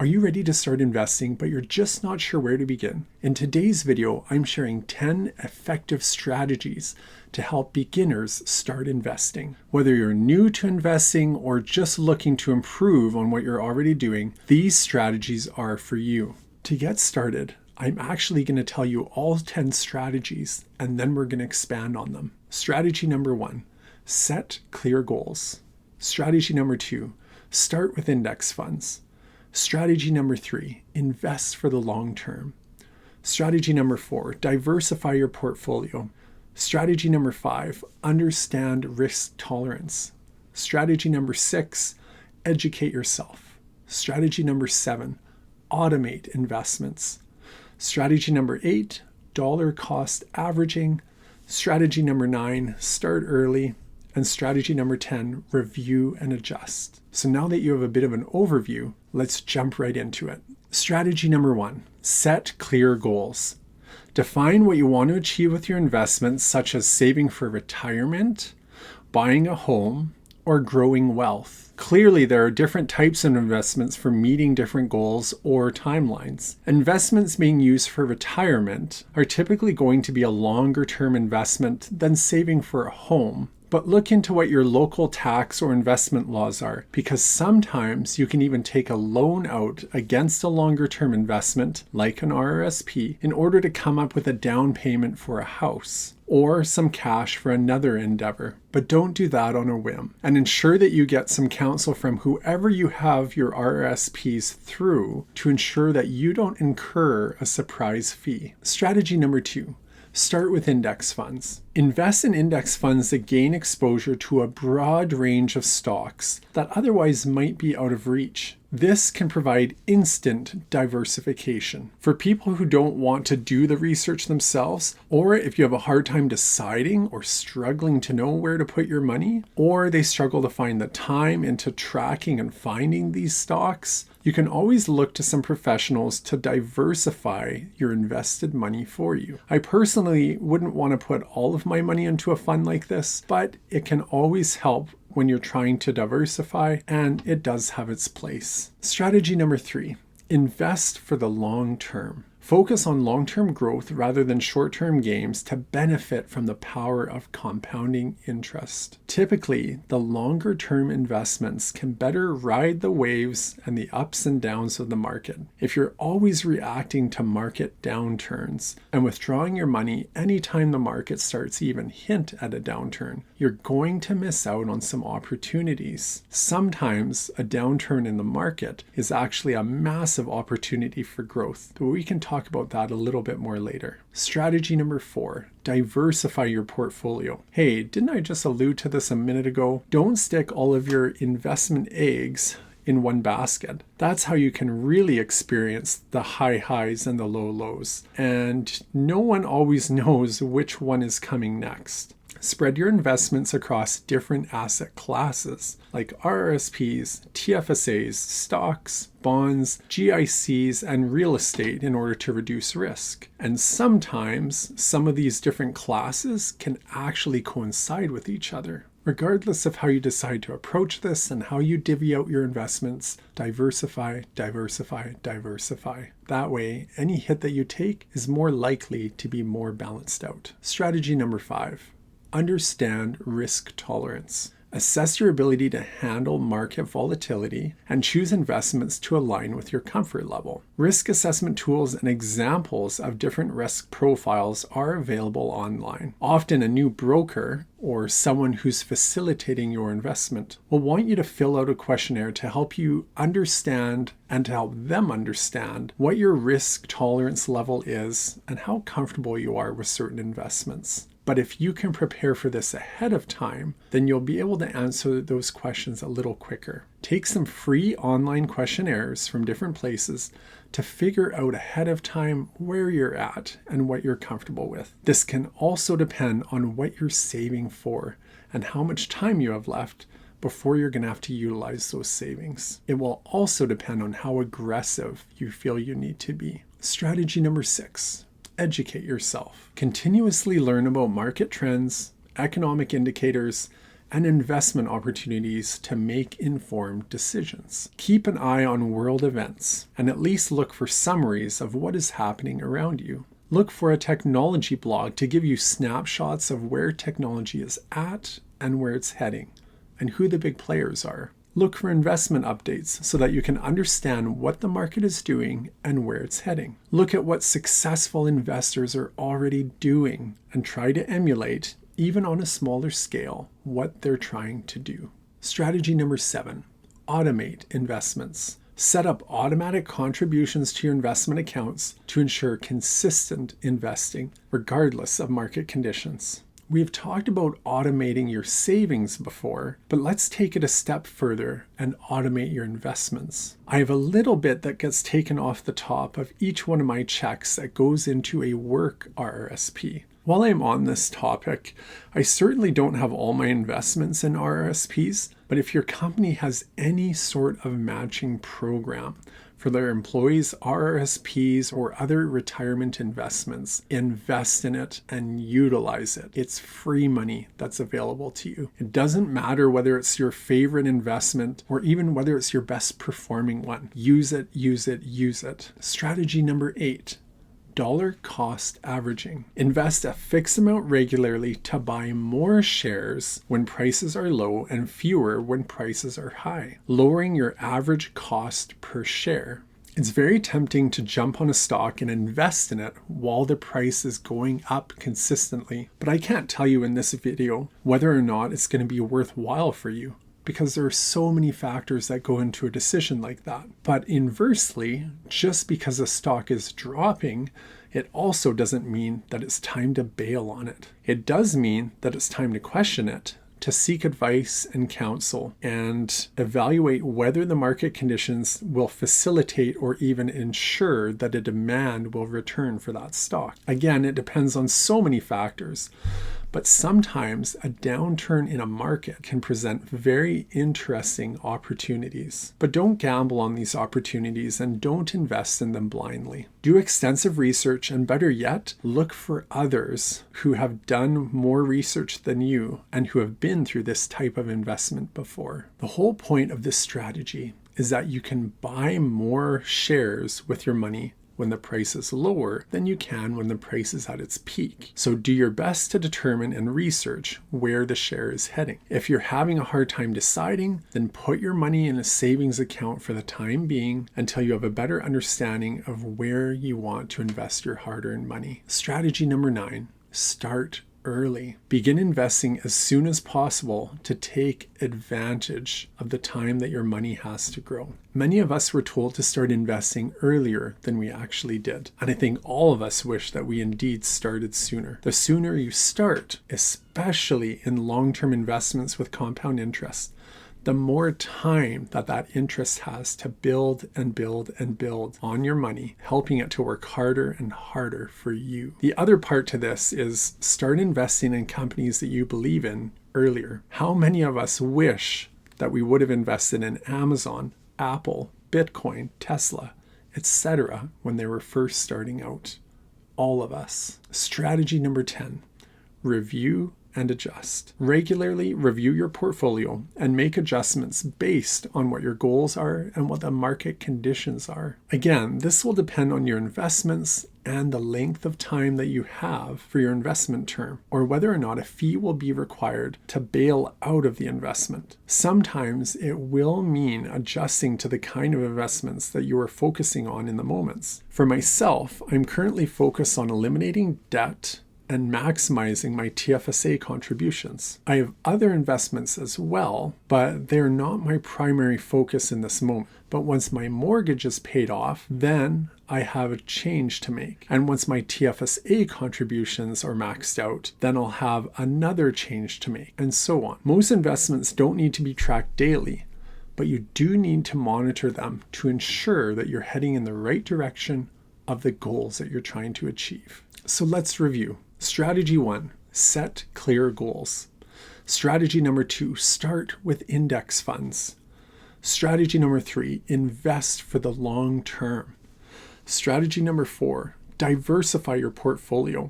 Are you ready to start investing, but you're just not sure where to begin? In today's video, I'm sharing 10 effective strategies to help beginners start investing. Whether you're new to investing or just looking to improve on what you're already doing, these strategies are for you. To get started, I'm actually going to tell you all 10 strategies, and then we're going to expand on them. Strategy number 1, set clear goals. Strategy number 2, start with index funds. Strategy number 3, invest for the long term. Strategy number 4, diversify your portfolio. Strategy number 5, understand risk tolerance. Strategy number 6, educate yourself. Strategy number 7, automate investments. Strategy number 8, dollar cost averaging. Strategy number 9, start early. And strategy number 10, review and adjust. So now that you have a bit of an overview, let's jump right into it. Strategy number 1, set clear goals. Define what you want to achieve with your investments, such as saving for retirement, buying a home, or growing wealth. Clearly, there are different types of investments for meeting different goals or timelines. Investments being used for retirement are typically going to be a longer-term investment than saving for a home. But look into what your local tax or investment laws are, because sometimes you can even take a loan out against a longer-term investment, like an RRSP, in order to come up with a down payment for a house, or some cash for another endeavor. But don't do that on a whim, and ensure that you get some counsel from whoever you have your RRSPs through to ensure that you don't incur a surprise fee. Strategy number 2. Start with index funds. Invest in index funds that gain exposure to a broad range of stocks that otherwise might be out of reach. This can provide instant diversification. For people who don't want to do the research themselves, or if you have a hard time deciding or struggling to know where to put your money, or they struggle to find the time into tracking and finding these stocks, you can always look to some professionals to diversify your invested money for you. I personally wouldn't want to put all of my money into a fund like this, but it can always help when you're trying to diversify, and it does have its place. Strategy number 3, invest for the long term. Focus on long-term growth rather than short-term gains to benefit from the power of compounding interest. Typically, the longer-term investments can better ride the waves and the ups and downs of the market. If you're always reacting to market downturns and withdrawing your money anytime the market starts to even hint at a downturn, you're going to miss out on some opportunities. Sometimes a downturn in the market is actually a massive opportunity for growth, but we can talk about that a little bit more later. Strategy number 4, diversify your portfolio. Hey, didn't I just allude to this a minute ago? Don't stick all of your investment eggs in one basket. That's how you can really experience the high highs and the low lows. And no one always knows which one is coming next. Spread your investments across different asset classes like RRSPs, TFSAs, stocks, bonds, GICs, and real estate in order to reduce risk. And sometimes some of these different classes can actually coincide with each other. Regardless of how you decide to approach this and how you divvy out your investments, diversify, diversify, diversify. That way, any hit that you take is more likely to be more balanced out. Strategy number 5. Understand risk tolerance. Assess your ability to handle market volatility and choose investments to align with your comfort level. Risk assessment tools and examples of different risk profiles are available online. Often a new broker or someone who's facilitating your investment will want you to fill out a questionnaire to help you understand and to help them understand what your risk tolerance level is and how comfortable you are with certain investments. But if you can prepare for this ahead of time, then you'll be able to answer those questions a little quicker. Take some free online questionnaires from different places to figure out ahead of time where you're at and what you're comfortable with. This can also depend on what you're saving for and how much time you have left before you're going to have to utilize those savings. It will also depend on how aggressive you feel you need to be. Strategy number 6. Educate yourself. Continuously learn about market trends, economic indicators, and investment opportunities to make informed decisions. Keep an eye on world events and at least look for summaries of what is happening around you. Look for a technology blog to give you snapshots of where technology is at and where it's heading, and who the big players are. Look for investment updates so that you can understand what the market is doing and where it's heading. Look at what successful investors are already doing and try to emulate, even on a smaller scale, what they're trying to do. Strategy number 7, automate investments. Set up automatic contributions to your investment accounts to ensure consistent investing, regardless of market conditions. We've talked about automating your savings before, but let's take it a step further and automate your investments. I have a little bit that gets taken off the top of each one of my checks that goes into a work RRSP. While I'm on this topic, I certainly don't have all my investments in RRSPs, but if your company has any sort of matching program for their employees' RRSPs or other retirement investments, invest in it and utilize it. It's free money that's available to you. It doesn't matter whether it's your favorite investment or even whether it's your best performing one. Use it, use it, use it. Strategy number 8. Dollar cost averaging. Invest a fixed amount regularly to buy more shares when prices are low and fewer when prices are high, lowering your average cost per share. It's very tempting to jump on a stock and invest in it while the price is going up consistently, but I can't tell you in this video whether or not it's going to be worthwhile for you, because there are so many factors that go into a decision like that. But inversely, just because a stock is dropping, it also doesn't mean that it's time to bail on it. It does mean that it's time to question it, to seek advice and counsel, and evaluate whether the market conditions will facilitate or even ensure that a demand will return for that stock. Again, it depends on so many factors. But sometimes a downturn in a market can present very interesting opportunities. But don't gamble on these opportunities and don't invest in them blindly. Do extensive research, and better yet, look for others who have done more research than you and who have been through this type of investment before. The whole point of this strategy is that you can buy more shares with your money when the price is lower than you can when the price is at its peak. So do your best to determine and research where the share is heading. If you're having a hard time deciding, then put your money in a savings account for the time being until you have a better understanding of where you want to invest your hard-earned money. Strategy number 9, start early. Begin investing as soon as possible to take advantage of the time that your money has to grow. Many of us were told to start investing earlier than we actually did. And I think all of us wish that we indeed started sooner. The sooner you start, especially in long-term investments with compound interest, the more time that interest has to build and build and build on your money, helping it to work harder and harder for you. The other part to this is start investing in companies that you believe in earlier. How many of us wish that we would have invested in Amazon, Apple, Bitcoin, Tesla, etc. when they were first starting out? All of us. Strategy number 10, review and adjust. Regularly review your portfolio and make adjustments based on what your goals are and what the market conditions are. Again, this will depend on your investments and the length of time that you have for your investment term, or whether or not a fee will be required to bail out of the investment. Sometimes it will mean adjusting to the kind of investments that you are focusing on in the moments. For myself, I'm currently focused on eliminating debt and maximizing my TFSA contributions. I have other investments as well, but they're not my primary focus in this moment. But once my mortgage is paid off, then I have a change to make. And once my TFSA contributions are maxed out, then I'll have another change to make, and so on. Most investments don't need to be tracked daily, but you do need to monitor them to ensure that you're heading in the right direction of the goals that you're trying to achieve. So let's review. Strategy 1, set clear goals. Strategy number 2, start with index funds. Strategy number 3, invest for the long term. Strategy number 4, diversify your portfolio.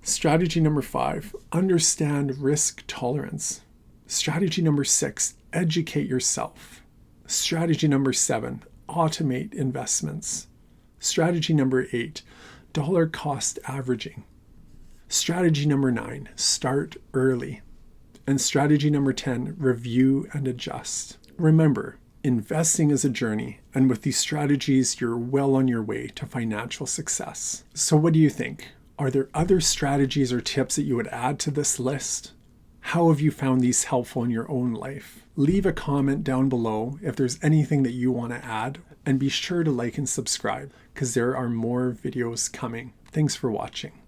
Strategy number 5, understand risk tolerance. Strategy number 6, educate yourself. Strategy number 7, automate investments. Strategy number 8, dollar cost averaging. Strategy number 9, start early. And strategy number 10, review and adjust. Remember, investing is a journey, and with these strategies, you're well on your way to financial success. So what do you think? Are there other strategies or tips that you would add to this list? How have you found these helpful in your own life? Leave a comment down below if there's anything that you want to add, and be sure to like and subscribe because there are more videos coming. Thanks for watching.